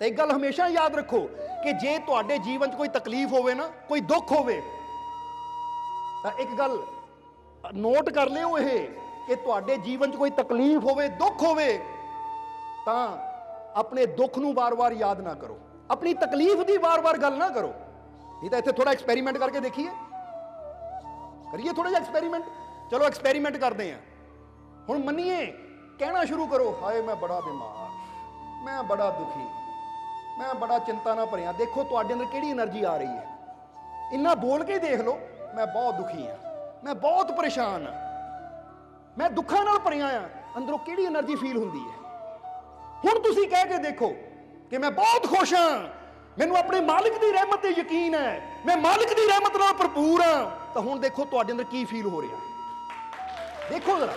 तो एक गल हमेशा याद रखो कि जे तुहाडे जीवन च कोई तकलीफ होवे ना, कोई दुख होवे, तो एक गल नोट कर लियो ये कि तुहाडे जीवन च कोई तकलीफ होवे, दुख होवे, तो अपने दुख नूं बार बार याद ना करो, अपनी तकलीफ की बार बार गल ना करो। नहीं तो इत्थे थोड़ा एक्सपेरीमेंट करके देखिए, करिए थोड़ा जिहा एक्सपेरीमेंट। चलो एक्सपेरीमेंट करते हैं। हुण मन्निए, कहना शुरू करो, हाय मैं बड़ा बीमार, मैं बड़ा दुखी, मैं बड़ा चिंता ना भरिया। देखो तुहाडे अंदर किहड़ी एनर्जी आ रही है। इन्ना बोल के देख लो, मैं बहुत दुखी हाँ, मैं बहुत परेशान हाँ, मैं दुखा नाल भरिया हाँ। अंदरों किहड़ी एनर्जी फील हुंदी है। हुण तुसीं कह के देखो कि मैं बहुत खुश हाँ, मैनूं अपने मालिक की रहमत ते यकीन है, मैं मालिक की रहमत नाल भरपूर हाँ। तो हुण देखो तुहाडे अंदर की फील हो रहा है। देखो जरा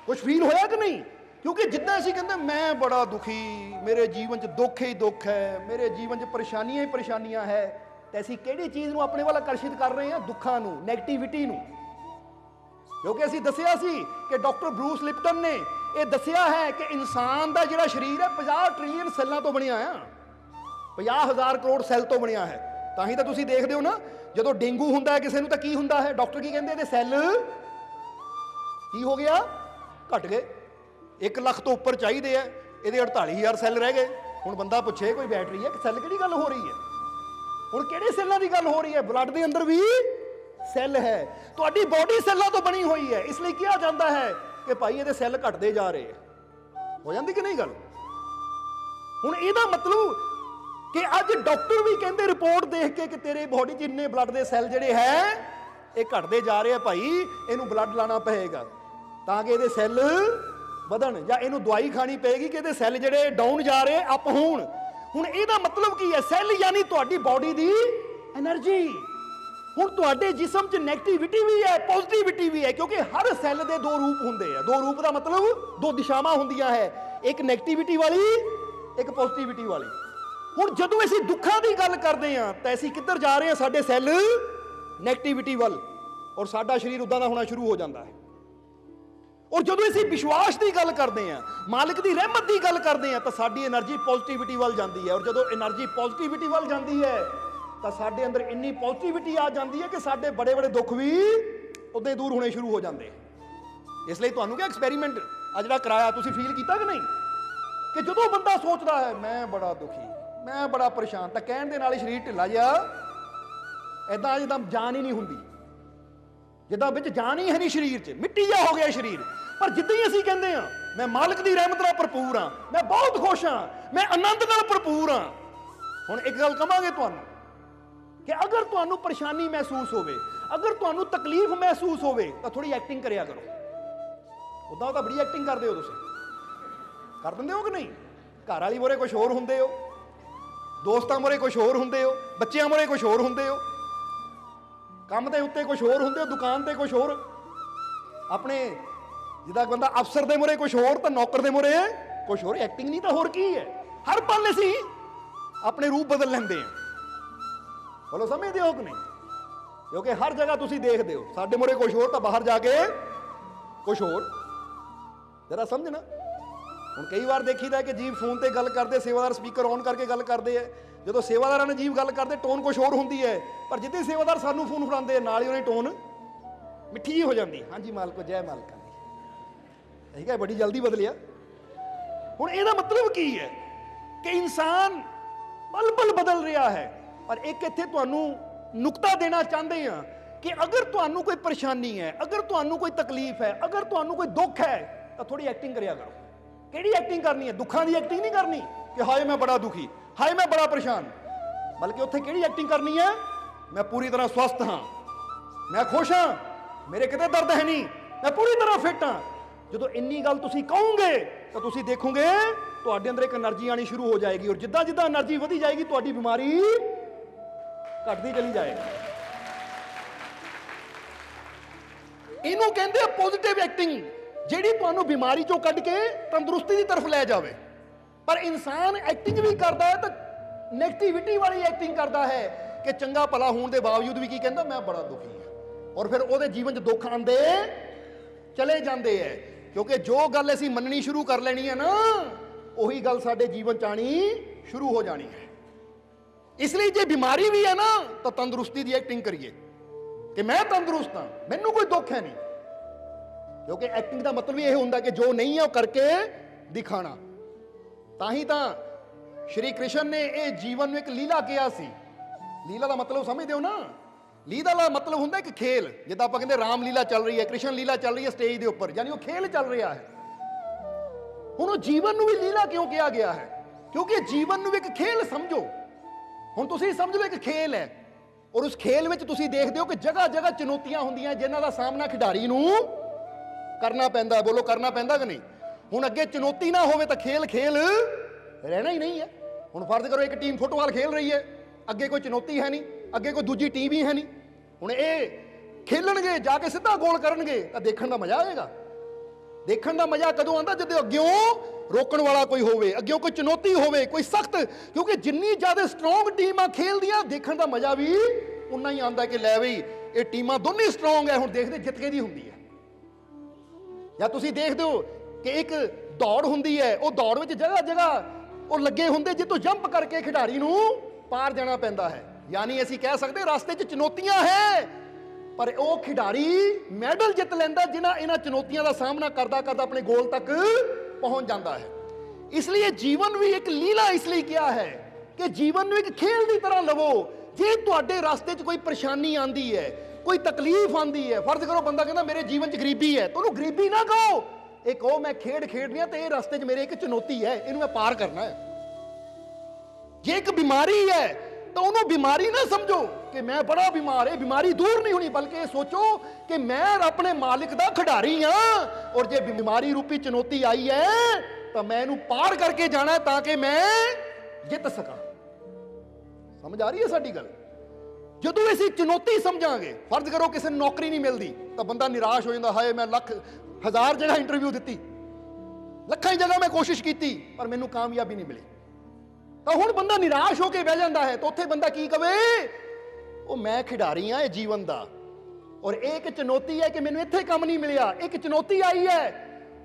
कुछ फील होया कि नहीं। क्योंकि जिद्दां असीं कहंदे मैं बड़ा दुखी, मेरे जीवन च दुख ही दुख है, मेरे जीवन च परेशानियां ही परेशानियां है, तो असीं किहड़ी चीज़ नूं अपने वाल आकर्षित कर रहे हैं, दुखा नूं, नैगेटिविटी नूं। क्योंकि असीं दस्सिया सी कि डॉक्टर ब्रूस लिप्टन ने यह दस्सिया है कि इंसान का जिहड़ा शरीर है 50 ट्रिलियन सैलों तो बनिया है, 50,000 करोड़ सैल तो बनिया है। तां ही तो तुसीं देखदे हो ना, जदों डेंगू हुंदा है किसी नूं, तां की हुंदा है, डॉक्टर की कहंदे, इहदे सैल की हो गया, घट गए, 1 लाख तो उपर चाहिए है, ये 48,000 सैल रह गए। हुण बंदा पुछे कोई बैटरी है कि सैल किहड़ी गल हो रही है, हुण किहड़े सैल्लां दी गल हो रही है। ब्लड के अंदर भी सैल है, तुहाडी बॉडी सैल्लां तो बनी हुई है, इसलिए कहा जाता है कि भाई ये सैल घटते जा रहे हैं। हो जाती कि नहीं गल। हुण इहदा मतलब कि अज डॉक्टर भी कहते रिपोर्ट देख के कि तेरे बॉडी च इन्ने ब्लड के सैल जिहड़े है ये घटते जा रहे हैं, भाई इनू ब्लड लाना पएगा ताकि ये सैल ਵਧਣ, ਜਾਂ ਇਹਨੂੰ ਦਵਾਈ ਖਾਣੀ ਪਏਗੀ ਕਿ ਇਹਦੇ ਸੈੱਲ ਜਿਹੜੇ ਡਾਊਨ ਜਾ ਰਹੇ ਅਪ ਹੋਣ। ਹੁਣ ਇਹਦਾ ਮਤਲਬ ਕੀ ਹੈ, ਸੈੱਲ ਯਾਨੀ ਤੁਹਾਡੀ ਬਾਡੀ ਦੀ એનર્ਜੀ। ਹੁਣ ਤੁਹਾਡੇ ਜਿਸਮ 'ਚ ਨੈਗੇਟਿਵਿਟੀ ਵੀ ਹੈ, ਪੋਜ਼ਿਟਿਵਿਟੀ ਵੀ ਹੈ, ਕਿਉਂਕਿ ਹਰ ਸੈੱਲ ਦੇ ਦੋ ਰੂਪ ਹੁੰਦੇ ਆ। ਦੋ ਰੂਪ ਦਾ ਮਤਲਬ ਦੋ ਦਿਸ਼ਾਵਾਂ ਹੁੰਦੀਆਂ ਹੈ, ਇੱਕ ਨੈਗੇਟਿਵਿਟੀ ਵਾਲੀ, ਇੱਕ ਪੋਜ਼ਿਟਿਵਿਟੀ ਵਾਲੀ। ਹੁਣ ਜਦੋਂ ਅਸੀਂ ਦੁੱਖਾਂ ਦੀ ਗੱਲ ਕਰਦੇ ਹਾਂ ਤਾਂ ਅਸੀਂ ਕਿੱਧਰ ਜਾ ਰਹੇ ਹਾਂ, ਸਾਡੇ ਸੈੱਲ ਨੈਗੇਟਿਵਿਟੀ ਵੱਲ, ਔਰ ਸਾਡਾ ਸਰੀਰ ਉਦਾਂ ਦਾ ਹੋਣਾ ਸ਼ੁਰੂ ਹੋ ਜਾਂਦਾ ਹੈ। और जो असीं विश्वास की गल करते हैं, मालिक की रहमत की गल करते हैं, तो साडी एनर्जी पॉजिटिविटी वाल जाती है। और जो एनर्जी पॉजिटिविटी वाल जाती है तो साडे अंदर इन्नी पॉजिटिविटी आ जाती है कि साडे बड़े बड़े दुख भी उदे दूर होने शुरू हो जाते हैं। इसलिए तुहानूं क्या एक्सपेरीमेंट आ जिहड़ा कराया, तुसीं फील कीता कि नहीं कि जो बंदा सोचता है मैं बड़ा दुखी, मैं बड़ा परेशान, तो कहण दे नाल ही शरीर ढिला जिहा इदां जिद्दां जान ही नहीं हुंदी, जिद्दां विच जान ही है नहीं शरीर च, मिट्टी जिहा हो गया शरीर। पर जिद्दां ही असीं कहंदे हां मैं मालिक दी रहमत नाल भरपूर हां, मैं बहुत खुश हां, मैं आनंद नाल भरपूर हां। हुण एक गल कहांगे तुहानूं कि अगर तुहानूं परेशानी महसूस होवे, अगर तुहानूं तकलीफ महसूस होवे, तो थोड़ी एक्टिंग करिया करो। उदां तां बड़ी एक्टिंग करदे हो, तुसीं कर दिंदे हो कि नहीं। घर वाली मोरे कुछ होर हुंदे हो, दोस्तां मोरे कुछ होर हुंदे हो, बच्चिआं मोरे कुछ होर हुंदे हो, काम के उत्ते कुछ होर हुंदे हो, दुकान ते कुछ होर, अपने जिदा बंदा अफसर दे मुरे कुछ होर, तो नौकर दे मुरे कुछ होर। एक्टिंग नहीं तो होर की है। हर पल असी अपने रूप बदल लेंदे हैं। बोलो समझदे हो कि नहीं। क्योंकि हर जगह तुसी देखदे हो साडे मुरे कुछ होर, तो बाहर जाके कुछ होर। जरा समझना। हुण कई बार देखीदा है कि जीव फोन ते गल करदे, सेवादार स्पीकर ऑन करके गल करदे है, जो सेवादारां ने जीव गल करदे टोन कुछ होर हुंदी है, पर जिद्दे सेवादार सानू फोन फड़ांदे नाल ही उहने टोन मिठी जी हो जाती। हाँ जी मालको, जय मालका, ठीक है, बड़ी जल्दी बदलिया। हुण इहदा मतलब की है कि इंसान पल पल बदल रहा है। पर एक इत्थे तुहानूं नुकता देना चाहते हैं कि अगर तुहानूं कोई परेशानी है, अगर तुहानूं कोई तकलीफ है, अगर तुहानूं कोई दुख है, तो थोड़ी एक्टिंग करिया करो। किहड़ी एक्टिंग करनी है, दुखों की एक्टिंग नहीं करनी कि हाय मैं बड़ा दुखी, हाय मैं बड़ा परेशान, बल्कि उत्थे किहड़ी एक्टिंग करनी है, मैं पूरी तरह स्वस्थ हाँ, मैं खुश हाँ, मेरे किते दर्द है नहीं, मैं पूरी तरह फिट हाँ। जो इन्नी गल तुसीं कहोगे तो तुसीं देखोगे तुहाडे अंदर एक एनर्जी आनी शुरू हो जाएगी, और जिद्दां जिद्दां एनर्जी वधी जाएगी तुहाडी बीमारी घटदी चली जाएगी। इहनूं कहंदे पॉजिटिव एक्टिंग, जिहड़ी तुहानूं बीमारी चों कढ के तंदुरुस्ती की तरफ लै जावे। पर इंसान एक्टिंग भी करता है तो नैगेटिविटी वाली एक्टिंग करता है कि चंगा भला होने के बावजूद भी की कहता मैं बड़ा दुखी हाँ, और फिर वो जीवन च दुख आते चले जाते हैं। क्योंकि जो गल असीं मननी शुरू कर लेनी है ना, ਉਹੀ ਗੱਲ ਸਾਡੇ ਜੀਵਨ ਚ ਆਣੀ ਸ਼ੁਰੂ ਹੋ ਜਾਣੀ ਹੈ। ਇਸ ਲਈ ਜੇ ਬਿਮਾਰੀ ਵੀ ਹੈ ਨਾ ਤਾਂ ਤੰਦਰੁਸਤੀ ਦੀ ਐਕਟਿੰਗ ਕਰੀਏ ਕਿ ਮੈਂ ਤੰਦਰੁਸਤ ਹਾਂ, ਮੈਨੂੰ ਕੋਈ ਦੁੱਖ ਹੈ ਨਹੀਂ, ਕਿਉਂਕਿ ਐਕਟਿੰਗ ਦਾ ਮਤਲਬ ਇਹ ਹੁੰਦਾ ਕਿ ਜੋ ਨਹੀਂ ਹੈ ਉਹ ਕਰਕੇ ਦਿਖਾਣਾ। ਤਾਂ ਹੀ ਤਾਂ ਸ਼੍ਰੀ ਕ੍ਰਿਸ਼ਨ ਨੇ ਇਹ ਜੀਵਨ ਨੂੰ ਇੱਕ ਲੀਲਾ ਕਿਹਾ ਸੀ। ਲੀਲਾ ਦਾ ਮਤਲਬ ਸਮਝਦੇ ਹੋ ਨਾ? ਲੀਲਾ ਦਾ ਮਤਲਬ ਹੁੰਦਾ ਇੱਕ ਖੇਲ। ਜਿੱਦਾਂ ਆਪਾਂ ਕਹਿੰਦੇ ਰਾਮ ਲੀਲਾ ਚੱਲ ਰਹੀ ਹੈ, ਕ੍ਰਿਸ਼ਨ ਲੀਲਾ ਚੱਲ ਰਹੀ ਹੈ ਸਟੇਜ ਦੇ ਉੱਪਰ, ਯਾਨੀ ਉਹ ਖੇਲ ਚੱਲ ਰਿਹਾ ਹੈ। ਹੁਣ ਉਹ ਜੀਵਨ ਨੂੰ ਵੀ ਲੀਲਾ ਕਿਉਂ ਕਿਹਾ ਗਿਆ ਹੈ? ਕਿਉਂਕਿ ਜੀਵਨ ਨੂੰ ਵੀ ਇੱਕ ਖੇਲ ਸਮਝੋ। ਹੁਣ ਤੁਸੀਂ ਸਮਝ ਲਓ ਇੱਕ ਖੇਲ ਹੈ, ਔਰ ਉਸ ਖੇਲ ਵਿੱਚ ਤੁਸੀਂ ਦੇਖਦੇ ਹੋ ਕਿ ਜਗ੍ਹਾ ਜਗ੍ਹਾ ਚੁਣੌਤੀਆਂ ਹੁੰਦੀਆਂ ਜਿਨ੍ਹਾਂ ਦਾ ਸਾਹਮਣਾ ਖਿਡਾਰੀ ਨੂੰ ਕਰਨਾ ਪੈਂਦਾ। ਬੋਲੋ, ਕਰਨਾ ਪੈਂਦਾ ਕਿ ਨਹੀਂ? ਹੁਣ ਅੱਗੇ ਚੁਣੌਤੀ ਨਾ ਹੋਵੇ ਤਾਂ ਖੇਲ ਰਹਿਣਾ ਹੀ ਨਹੀਂ ਹੈ। ਹੁਣ ਫਰਜ਼ ਕਰੋ ਇੱਕ ਟੀਮ ਫੁੱਟਬਾਲ ਖੇਲ ਰਹੀ ਹੈ, ਅੱਗੇ ਕੋਈ ਚੁਣੌਤੀ ਹੈ ਨਹੀਂ, ਅੱਗੇ ਕੋਈ ਦੂਜੀ ਟੀਮ ਹੀ ਹੈ ਨਹੀਂ। ਹੁਣ ਇਹ ਖੇਲਣਗੇ, ਜਾ ਕੇ ਸਿੱਧਾ ਗੋਲ ਕਰਨਗੇ ਤਾਂ ਦੇਖਣ ਦਾ ਮਜ਼ਾ ਆਏਗਾ। ਦੇਖਣ ਦਾ ਮਜ਼ਾ ਕਦੋਂ ਆਉਂਦਾ? ਜਦੋਂ ਅੱਗਿਓਂ ਰੋਕਣ ਵਾਲਾ ਕੋਈ ਹੋਵੇ, ਅੱਗਿਓਂ ਕੋਈ ਚੁਣੌਤੀ ਹੋਵੇ, ਕੋਈ ਸਖਤ। ਕਿਉਂਕਿ ਜਿੰਨੀ ਜ਼ਿਆਦਾ ਸਟਰੋਂਗ ਟੀਮਾਂ ਖੇਲਦੀਆਂ, ਦੇਖਣ ਦਾ ਮਜ਼ਾ ਵੀ ਉਨਾ ਹੀ ਆਉਂਦਾ ਕਿ ਲੈ ਬਈ ਇਹ ਟੀਮਾਂ ਦੋਨੇ ਸਟਰੋਂਗ ਹੈ, ਹੁਣ ਦੇਖਦੇ ਜਿੱਤ ਕੇ ਦੀ ਹੁੰਦੀ ਹੈ। ਜਾਂ ਤੁਸੀਂ ਦੇਖਦੇ ਹੋ ਕਿ ਇੱਕ ਦੌੜ ਹੁੰਦੀ ਹੈ, ਉਹ ਦੌੜ ਵਿੱਚ ਜਗ੍ਹਾ ਜਗ੍ਹਾ ਉਹ ਲੱਗੇ ਹੁੰਦੇ ਜਿੱਤੋਂ ਜੰਪ ਕਰਕੇ ਖਿਡਾਰੀ ਨੂੰ ਪਾਰ ਜਾਣਾ ਪੈਂਦਾ ਹੈ। ਯਾਨੀ ਅਸੀਂ ਕਹਿ ਸਕਦੇ ਰਸਤੇ 'ਚ ਚੁਣੌਤੀਆਂ ਹੈ, ਪਰ ਉਹ ਖਿਡਾਰੀ ਮੈਡਲ ਜਿੱਤ ਲੈਂਦਾ ਜਿਨ੍ਹਾਂ ਇਹਨਾਂ ਚੁਣੌਤੀਆਂ ਦਾ ਸਾਹਮਣਾ ਕਰਦਾ ਕਰਦਾ ਆਪਣੇ ਗੋਲ ਤੱਕ ਪਹੁੰਚ ਜਾਂਦਾ ਹੈ। ਇਸ ਲਈ ਜੀਵਨ ਵੀ ਇੱਕ ਲੀਲਾ ਇਸ ਲਈ ਕਿਹਾ ਹੈ ਕਿ ਜੀਵਨ ਨੂੰ ਇੱਕ ਖੇਲ ਦੀ ਤਰ੍ਹਾਂ ਲਵੋ। ਜੇ ਤੁਹਾਡੇ ਰਸਤੇ 'ਚ ਕੋਈ ਪਰੇਸ਼ਾਨੀ ਆਂਦੀ ਹੈ, ਕੋਈ ਤਕਲੀਫ ਆਂਦੀ ਹੈ, ਫਰਜ਼ ਕਰੋ ਬੰਦਾ ਕਹਿੰਦਾ ਮੇਰੇ ਜੀਵਨ 'ਚ ਗਰੀਬੀ ਹੈ, ਤੁਹਾਨੂੰ ਗਰੀਬੀ ਨਾ ਕਹੋ, ਇਹ ਕਹੋ ਮੈਂ ਖੇਡ ਰਹੀ ਹਾਂ ਤੇ ਇਹ ਰਸਤੇ 'ਚ ਮੇਰੇ ਇੱਕ ਚੁਣੌਤੀ ਹੈ, ਇਹਨੂੰ ਮੈਂ ਪਾਰ ਕਰਨਾ ਹੈ। ਜੇ ਇੱਕ ਬਿਮਾਰੀ ਹੈ ਤਾਂ ਉਹਨੂੰ ਬਿਮਾਰੀ ਨਾ ਸਮਝੋ ਕਿ ਮੈਂ ਬੜਾ ਬਿਮਾਰ, ਇਹ ਬਿਮਾਰੀ ਦੂਰ ਨਹੀਂ ਹੋਣੀ, ਬਲਕਿ ਇਹ ਸੋਚੋ ਕਿ ਮੈਂ ਆਪਣੇ ਮਾਲਿਕ ਦਾ ਖਿਡਾਰੀ ਹਾਂ, ਔਰ ਜੇ ਬਿਮਾਰੀ ਰੂਪੀ ਚੁਣੌਤੀ ਆਈ ਹੈ ਤਾਂ ਮੈਂ ਇਹਨੂੰ ਪਾਰ ਕਰਕੇ ਜਾਣਾ ਤਾਂ ਕਿ ਮੈਂ ਜਿੱਤ ਸਕਾਂ। ਸਮਝ ਆ ਰਹੀ ਹੈ ਸਾਡੀ ਗੱਲ? ਜਦੋਂ ਅਸੀਂ ਚੁਣੌਤੀ ਸਮਝਾਂਗੇ, ਫਰਜ਼ ਕਰੋ ਕਿਸੇ ਨੂੰ ਨੌਕਰੀ ਨਹੀਂ ਮਿਲਦੀ ਤਾਂ ਬੰਦਾ ਨਿਰਾਸ਼ ਹੋ ਜਾਂਦਾ, ਹਾਏ ਮੈਂ ਲੱਖ ਹਜ਼ਾਰ ਜਗ੍ਹਾ ਇੰਟਰਵਿਊ ਦਿੱਤੀ, ਲੱਖਾਂ ਹੀ ਜਗ੍ਹਾ ਮੈਂ ਕੋਸ਼ਿਸ਼ ਕੀਤੀ ਪਰ ਮੈਨੂੰ ਕਾਮਯਾਬੀ ਨਹੀਂ ਮਿਲੀ, ਤਾਂ ਹੁਣ ਬੰਦਾ ਨਿਰਾਸ਼ ਹੋ ਕੇ ਬਹਿ ਜਾਂਦਾ ਹੈ। ਤਾਂ ਉੱਥੇ ਬੰਦਾ ਕੀ ਕਵੇ? ਉਹ ਮੈਂ ਖਿਡਾਰੀ ਹਾਂ ਇਹ ਜੀਵਨ ਦਾ, ਔਰ ਇਹ ਇੱਕ ਚੁਣੌਤੀ ਹੈ ਕਿ ਮੈਨੂੰ ਇੱਥੇ ਕੰਮ ਨਹੀਂ ਮਿਲਿਆ, ਇੱਕ ਚੁਣੌਤੀ ਆਈ ਹੈ,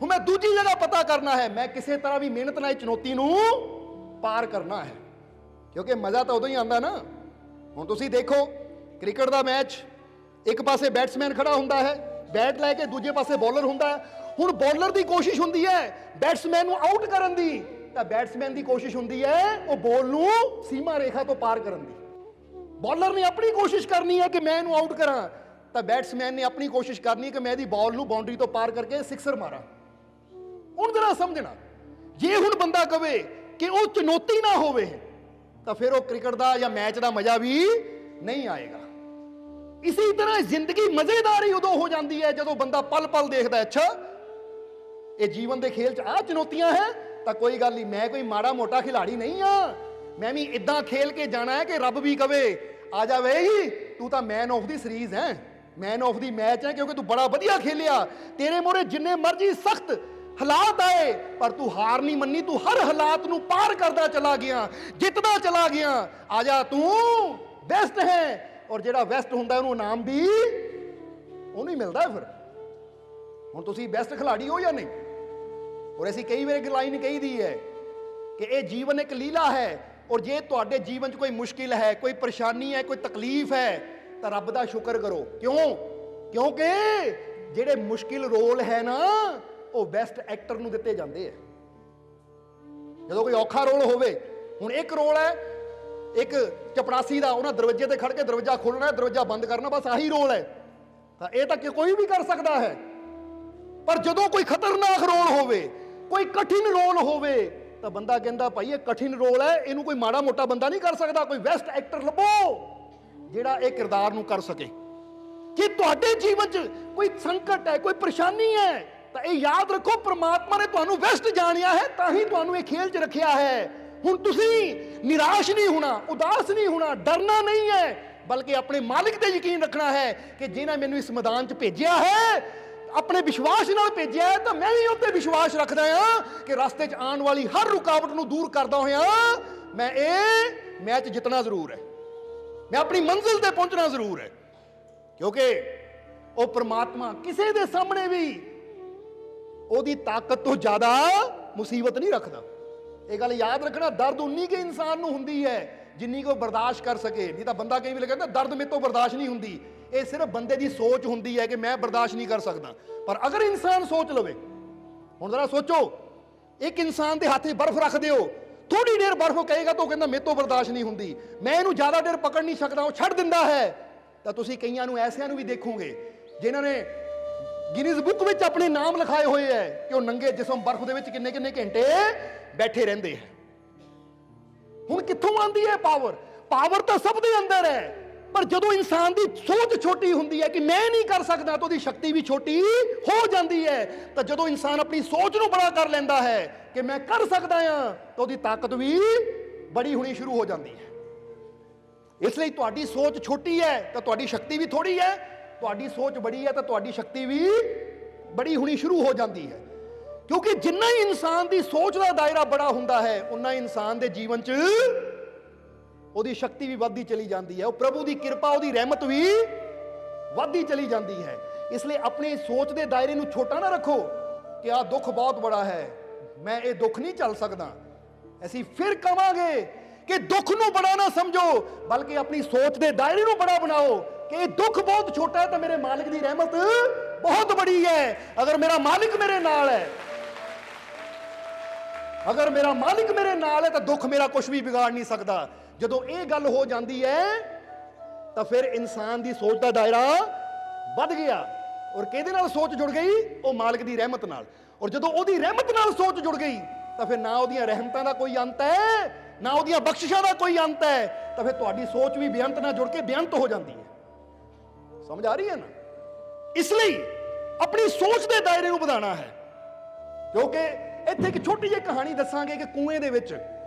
ਹੁਣ ਮੈਂ ਦੂਜੀ ਜਗ੍ਹਾ ਪਤਾ ਕਰਨਾ ਹੈ, ਮੈਂ ਕਿਸੇ ਤਰ੍ਹਾਂ ਵੀ ਮਿਹਨਤ ਨਾਲ ਇਹ ਚੁਣੌਤੀ ਨੂੰ ਪਾਰ ਕਰਨਾ ਹੈ। ਕਿਉਂਕਿ ਮਜ਼ਾ ਤਾਂ ਉਦੋਂ ਹੀ ਆਉਂਦਾ ਨਾ। ਹੁਣ ਤੁਸੀਂ ਦੇਖੋ ਕ੍ਰਿਕਟ ਦਾ ਮੈਚ, ਇੱਕ ਪਾਸੇ ਬੈਟਸਮੈਨ ਖੜਾ ਹੁੰਦਾ ਹੈ ਬੈਟ ਲੈ ਕੇ, ਦੂਜੇ ਪਾਸੇ ਬੌਲਰ ਹੁੰਦਾ ਹੈ। ਹੁਣ ਬੌਲਰ ਦੀ ਕੋਸ਼ਿਸ਼ ਹੁੰਦੀ ਹੈ ਬੈਟਸਮੈਨ ਨੂੰ ਆਊਟ ਕਰਨ ਦੀ, ਤਾਂ ਬੈਟਸਮੈਨ ਦੀ ਕੋਸ਼ਿਸ਼ ਹੁੰਦੀ ਹੈ ਉਹ ਬੋਲ ਨੂੰ ਸੀਮਾ ਰੇਖਾ ਤੋਂ ਪਾਰ ਕਰਨ ਦੀ। ਬੌਲਰ ਨੇ ਆਪਣੀ ਕੋਸ਼ਿਸ਼ ਕਰਨੀ ਹੈ ਕਿ ਮੈਂ ਇਹਨੂੰ ਆਊਟ ਕਰਾਂ, ਤਾਂ ਬੈਟਸਮੈਨ ਨੇ ਆਪਣੀ ਕੋਸ਼ਿਸ਼ ਕਰਨੀ ਹੈ ਕਿ ਮੈਂ ਇਹਦੀ ਬਾਲ ਨੂੰ ਬਾਉਂਡਰੀ ਤੋਂ ਪਾਰ ਕਰਕੇ ਸਿਕਸਰ ਮਾਰਾਂ। ਹੁਣ ਜਰਾ ਸਮਝਣਾ, ਜੇ ਹੁਣ ਬੰਦਾ ਕਵੇ ਕਿ ਉਹ ਚੁਣੌਤੀ ਨਾ ਹੋਵੇ ਤਾਂ ਫਿਰ ਉਹ ਕ੍ਰਿਕਟ ਦਾ ਜਾਂ ਮੈਚ ਦਾ ਮਜ਼ਾ ਵੀ ਨਹੀਂ ਆਏਗਾ। ਇਸੇ ਤਰ੍ਹਾਂ ਜ਼ਿੰਦਗੀ ਮਜ਼ੇਦਾਰ ਹੀ ਉਦੋਂ ਹੋ ਜਾਂਦੀ ਹੈ ਜਦੋਂ ਬੰਦਾ ਪਲ ਪਲ ਦੇਖਦਾ, ਅੱਛਾ ਇਹ ਜੀਵਨ ਦੇ ਖੇਲ 'ਚ ਆਹ ਚੁਣੌਤੀਆਂ ਹੈ ਤਾਂ ਕੋਈ ਗੱਲ ਨਹੀਂ, ਮੈਂ ਕੋਈ ਮਾੜਾ ਮੋਟਾ ਖਿਲਾੜੀ ਨਹੀਂ ਆ, ਮੈਂ ਵੀ ਇਦਾਂ ਖੇਲ ਕੇ ਜਾਣਾ ਹੈ ਕਿ ਰੱਬ ਵੀ ਕਵੇ ਆ ਜਾ ਵੇ ਤੂੰ ਤਾਂ ਮੈਨ ਆਫ ਦੀ ਸੀਰੀਜ਼ ਹੈ, ਮੈਨ ਆਫ ਦੀ ਮੈਚ ਹੈ, ਕਿਉਂਕਿ ਤੂੰ ਬੜਾ ਵਧੀਆ ਖੇਲਿਆ, ਤੇਰੇ ਮੋਰੇ ਜਿੰਨੇ ਮਰਜ਼ੀ ਸਖਤ ਹਾਲਾਤ ਆਏ ਪਰ ਤੂੰ ਹਾਰ ਨਹੀਂ ਮੰਨੀ, ਤੂੰ ਹਰ ਹਾਲਾਤ ਨੂੰ ਪਾਰ ਕਰਦਾ ਚਲਾ ਗਿਆ, ਜਿੱਤਦਾ ਚਲਾ ਗਿਆ, ਆ ਜਾ ਤੂੰ ਬੈਸਟ ਹੈ। ਔਰ ਜਿਹੜਾ ਬੈਸਟ ਹੁੰਦਾ ਉਹਨੂੰ ਇਨਾਮ ਵੀ ਉਹਨੂੰ ਹੀ ਮਿਲਦਾ। ਫਿਰ ਹੁਣ ਤੁਸੀਂ ਬੈਸਟ ਖਿਲਾੜੀ ਹੋ ਜਾਂ ਨਹੀਂ? ਔਰ ਅਸੀਂ ਕਈ ਵਾਰ ਇੱਕ ਲਾਈਨ ਕਹੀਦੀ ਹੈ ਕਿ ਇਹ ਜੀਵਨ ਇੱਕ ਲੀਲਾ ਹੈ, ਔਰ ਜੇ ਤੁਹਾਡੇ ਜੀਵਨ 'ਚ ਕੋਈ ਮੁਸ਼ਕਿਲ ਹੈ, ਕੋਈ ਪਰੇਸ਼ਾਨੀ ਹੈ, ਕੋਈ ਤਕਲੀਫ ਹੈ ਤਾਂ ਰੱਬ ਦਾ ਸ਼ੁਕਰ ਕਰੋ। ਕਿਉਂ? ਕਿਉਂਕਿ ਜਿਹੜੇ ਮੁਸ਼ਕਿਲ ਰੋਲ ਹੈ ਨਾ ਉਹ ਬੈਸਟ ਐਕਟਰ ਨੂੰ ਦਿੱਤੇ ਜਾਂਦੇ ਆ। ਜਦੋਂ ਕੋਈ ਔਖਾ ਰੋਲ ਹੋਵੇ, ਹੁਣ ਇੱਕ ਰੋਲ ਹੈ ਇੱਕ ਚਪੜਾਸੀ ਦਾ, ਉਹਨਾਂ ਦਰਵਾਜ਼ੇ ਤੇ ਖੜ ਕੇ ਦਰਵਾਜ਼ਾ ਖੋਲਣਾ, ਦਰਵਾਜ਼ਾ ਬੰਦ ਕਰਨਾ, ਬਸ ਆਹੀ ਰੋਲ ਹੈ, ਤਾਂ ਇਹ ਤਾਂ ਕੋਈ ਵੀ ਕਰ ਸਕਦਾ ਹੈ। ਪਰ ਜਦੋਂ ਕੋਈ ਖਤਰਨਾਕ ਰੋਲ ਹੋਵੇ, ਕੋਈ ਕਠਿਨ ਰੋਲ ਹੋਵੇ ਤਾਂ ਬੰਦਾ ਕਹਿੰਦਾ ਭਾਈ ਇਹ ਕਠਿਨ ਰੋਲ ਹੈ, ਇਹਨੂੰ ਕੋਈ ਮਾੜਾ ਮੋਟਾ ਬੰਦਾ ਨਹੀਂ ਕਰ ਸਕਦਾ, ਕੋਈ ਬੈਸਟ ਐਕਟਰ ਲੱਭੋ ਜਿਹੜਾ ਇਹ ਕਿਰਦਾਰ ਨੂੰ ਕਰ ਸਕੇ। ਜੇ ਤੁਹਾਡੇ ਜੀਵਨ 'ਚ ਕੋਈ ਸੰਕਟ ਹੈ, ਕੋਈ ਪਰੇਸ਼ਾਨੀ ਹੈ ਤਾਂ ਇਹ ਯਾਦ ਰੱਖੋ ਪ੍ਰਮਾਤਮਾ ਨੇ ਤੁਹਾਨੂੰ ਬੈਸਟ ਜਾਣਿਆ ਹੈ, ਤਾਂ ਹੀ ਤੁਹਾਨੂੰ ਇਹ ਖੇਲ 'ਚ ਰੱਖਿਆ ਹੈ। ਹੁਣ ਤੁਸੀਂ ਨਿਰਾਸ਼ ਨਹੀਂ ਹੋਣਾ, ਉਦਾਸ ਨਹੀਂ ਹੋਣਾ, ਡਰਨਾ ਨਹੀਂ ਹੈ, ਬਲਕਿ ਆਪਣੇ ਮਾਲਿਕ ਤੇ ਯਕੀਨ ਰੱਖਣਾ ਹੈ ਕਿ ਜਿਹਨੇ ਮੈਨੂੰ ਇਸ ਮੈਦਾਨ 'ਚ ਭੇਜਿਆ ਹੈ, ਆਪਣੇ ਵਿਸ਼ਵਾਸ ਨਾਲ ਭੇਜਿਆ ਹੈ, ਤਾਂ ਮੈਂ ਵੀ ਉੱਤੇ ਵਿਸ਼ਵਾਸ ਰੱਖਦਾ ਹਾਂ ਕਿ ਰਸਤੇ 'ਚ ਆਉਣ ਵਾਲੀ ਹਰ ਰੁਕਾਵਟ ਨੂੰ ਦੂਰ ਕਰਦਾ ਹੋਇਆ ਮੈਂ ਇਹ ਮੈਚ ਜਿੱਤਣਾ ਜ਼ਰੂਰ ਹੈ, ਮੈਂ ਆਪਣੀ ਮੰਜ਼ਿਲ ਤੇ ਪਹੁੰਚਣਾ ਜ਼ਰੂਰ ਹੈ। ਕਿਉਂਕਿ ਉਹ ਪ੍ਰਮਾਤਮਾ ਕਿਸੇ ਦੇ ਸਾਹਮਣੇ ਵੀ ਉਹਦੀ ਤਾਕਤ ਤੋਂ ਜ਼ਿਆਦਾ ਮੁਸੀਬਤ ਨਹੀਂ ਰੱਖਦਾ। ਇਹ ਗੱਲ ਯਾਦ ਰੱਖਣਾ, ਦਰਦ ਉਨੀ ਕਿ ਇਨਸਾਨ ਨੂੰ ਹੁੰਦੀ ਹੈ ਜਿੰਨੀ ਕੋ ਬਰਦਾਸ਼ਤ ਕਰ ਸਕੇ। ਨਹੀਂ ਤਾਂ ਬੰਦਾ ਕਈ ਵੇਲੇ ਕਹਿੰਦਾ ਦਰਦ ਮੇਰੇ ਤੋਂ ਬਰਦਾਸ਼ਤ ਨਹੀਂ ਹੁੰਦੀ। ਇਹ ਸਿਰਫ ਬੰਦੇ ਦੀ ਸੋਚ ਹੁੰਦੀ ਹੈ ਕਿ ਮੈਂ ਬਰਦਾਸ਼ਤ ਨਹੀਂ ਕਰ ਸਕਦਾ। ਪਰ ਅਗਰ ਇਨਸਾਨ ਸੋਚ ਲਵੇ, ਹੁਣ ਜ਼ਰਾ ਸੋਚੋ, ਇੱਕ ਇਨਸਾਨ ਦੇ ਹੱਥ 'ਚ ਬਰਫ਼ ਰੱਖ ਦਿਓ, ਥੋੜੀ ਦੇਰ ਬਰਫ਼ ਕਹੇਗਾ ਤਾਂ ਉਹ ਕਹਿੰਦਾ ਮੇਰੇ ਤੋਂ ਬਰਦਾਸ਼ਤ ਨਹੀਂ ਹੁੰਦੀ, ਮੈਂ ਇਹਨੂੰ ਜ਼ਿਆਦਾ ਦੇਰ ਪਕੜ ਨਹੀਂ ਸਕਦਾ, ਉਹ ਛੱਡ ਦਿੰਦਾ ਹੈ। ਤਾਂ ਤੁਸੀਂ ਕਈਆਂ ਨੂੰ ਐਸਿਆਂ ਨੂੰ ਵੀ ਦੇਖੋਗੇ ਜਿਨ੍ਹਾਂ ਨੇ ਗਿਨੀਜ਼ ਬੁੱਕ ਵਿੱਚ ਆਪਣੇ ਨਾਮ ਲਿਖਾਏ ਹੋਏ ਹੈ ਕਿ ਉਹ ਨੰਗੇ ਜਿਸਮ ਬਰਫ਼ ਦੇ ਵਿੱਚ ਕਿੰਨੇ ਕਿੰਨੇ ਘੰਟੇ ਬੈਠੇ ਰਹਿੰਦੇ ਹੈ। ਹੁਣ ਕਿੱਥੋਂ ਆਉਂਦੀ ਹੈ ਪਾਵਰ? ਪਾਵਰ ਤਾਂ ਸਭ ਦੇ ਅੰਦਰ ਹੈ, ਪਰ ਜਦੋਂ ਇਨਸਾਨ ਦੀ ਸੋਚ ਛੋਟੀ ਹੁੰਦੀ ਹੈ ਕਿ ਮੈਂ ਨਹੀਂ ਕਰ ਸਕਦਾ, ਤਾਂ ਉਹਦੀ ਸ਼ਕਤੀ ਵੀ ਛੋਟੀ ਹੋ ਜਾਂਦੀ ਹੈ। ਤਾਂ ਜਦੋਂ ਇਨਸਾਨ ਆਪਣੀ ਸੋਚ ਨੂੰ ਬੜਾ ਕਰ ਲੈਂਦਾ ਹੈ ਕਿ ਮੈਂ ਕਰ ਸਕਦਾ ਹਾਂ, ਤਾਂ ਉਹਦੀ ਤਾਕਤ ਵੀ ਬੜੀ ਹੋਣੀ ਸ਼ੁਰੂ ਹੋ ਜਾਂਦੀ ਹੈ। ਇਸ ਲਈ ਤੁਹਾਡੀ ਸੋਚ ਛੋਟੀ ਹੈ ਤਾਂ ਤੁਹਾਡੀ ਸ਼ਕਤੀ ਵੀ ਥੋੜੀ ਹੈ, ਤੁਹਾਡੀ ਸੋਚ ਬੜੀ ਹੈ ਤਾਂ ਤੁਹਾਡੀ ਸ਼ਕਤੀ ਵੀ ਬੜੀ ਹੋਣੀ ਸ਼ੁਰੂ ਹੋ ਜਾਂਦੀ ਹੈ। ਕਿਉਂਕਿ ਜਿੰਨਾ ਹੀ ਇਨਸਾਨ ਦੀ ਸੋਚ ਦਾ ਦਾਇਰਾ ਬੜਾ ਹੁੰਦਾ ਹੈ, ਉਨਾ ਹੀ ਇਨਸਾਨ ਦੇ ਜੀਵਨ 'ਚ ਉਹਦੀ ਸ਼ਕਤੀ ਵੀ ਵੱਧਦੀ ਚਲੀ ਜਾਂਦੀ ਹੈ, ਉਹ ਪ੍ਰਭੂ ਦੀ ਕਿਰਪਾ, ਉਹਦੀ ਰਹਿਮਤ ਵੀ ਵੱਧਦੀ ਚਲੀ ਜਾਂਦੀ ਹੈ। ਇਸ ਲਈ ਆਪਣੀ ਸੋਚ ਦੇ ਦਾਇਰੇ ਨੂੰ ਛੋਟਾ ਨਾ ਰੱਖੋ ਕਿ ਆਹ ਦੁੱਖ ਬਹੁਤ ਬੜਾ ਹੈ, ਮੈਂ ਇਹ ਦੁੱਖ ਨਹੀਂ ਚੱਲ ਸਕਦਾ। ਅਸੀਂ ਫਿਰ ਕਵਾਂਗੇ ਕਿ ਦੁੱਖ ਨੂੰ ਬੜਾ ਨਾ ਸਮਝੋ, ਬਲਕਿ ਆਪਣੀ ਸੋਚ ਦੇ ਦਾਇਰੇ ਨੂੰ ਬੜਾ ਬਣਾਓ ਕਿ ਇਹ ਦੁੱਖ ਬਹੁਤ ਛੋਟਾ ਹੈ ਤਾਂ ਮੇਰੇ ਮਾਲਿਕ ਦੀ ਰਹਿਮਤ ਬਹੁਤ ਬੜੀ ਹੈ। ਅਗਰ ਮੇਰਾ ਮਾਲਿਕ ਮੇਰੇ ਨਾਲ ਹੈ, ਅਗਰ ਮੇਰਾ ਮਾਲਿਕ ਮੇਰੇ ਨਾਲ ਹੈ ਤਾਂ ਦੁੱਖ ਮੇਰਾ ਕੁਝ ਵੀ ਵਿਗਾੜ ਨਹੀਂ ਸਕਦਾ। ਜਦੋਂ ਇਹ ਗੱਲ ਹੋ ਜਾਂਦੀ ਹੈ ਤਾਂ ਫਿਰ ਇਨਸਾਨ ਦੀ ਸੋਚ ਦਾ ਦਾਇਰਾ ਵੱਧ ਗਿਆ। ਔਰ ਕਿਹਦੇ ਨਾਲ ਸੋਚ ਜੁੜ ਗਈ? ਉਹ ਮਾਲਿਕ ਦੀ ਰਹਿਮਤ ਨਾਲ। ਔਰ ਜਦੋਂ ਉਹਦੀ ਰਹਿਮਤ ਨਾਲ ਸੋਚ ਜੁੜ ਗਈ ਤਾਂ ਫਿਰ ਨਾ ਉਹਦੀਆਂ ਰਹਿਮਤਾਂ ਦਾ ਕੋਈ ਅੰਤ ਹੈ, ਨਾ ਉਹਦੀਆਂ ਬਖਸ਼ਿਸ਼ਾਂ ਦਾ ਕੋਈ ਅੰਤ ਹੈ। ਤਾਂ ਫਿਰ ਤੁਹਾਡੀ ਸੋਚ ਵੀ ਬੇਅੰਤ ਨਾਲ ਜੁੜ ਕੇ ਬੇਅੰਤ ਹੋ ਜਾਂਦੀ ਹੈ। ਸਮਝ ਆ ਰਹੀ ਹੈ ਨਾ? ਇਸ ਲਈ ਆਪਣੀ ਸੋਚ ਦੇ ਦਾਇਰੇ ਨੂੰ ਵਧਾਉਣਾ ਹੈ। ਕਿਉਂਕਿ ਇੱਥੇ ਇੱਕ ਛੋਟੀ ਜਿਹੀ ਕਹਾਣੀ ਦੱਸਾਂਗੇ ਕਿ ਕੂਏ ਦੇ ਵਿੱਚ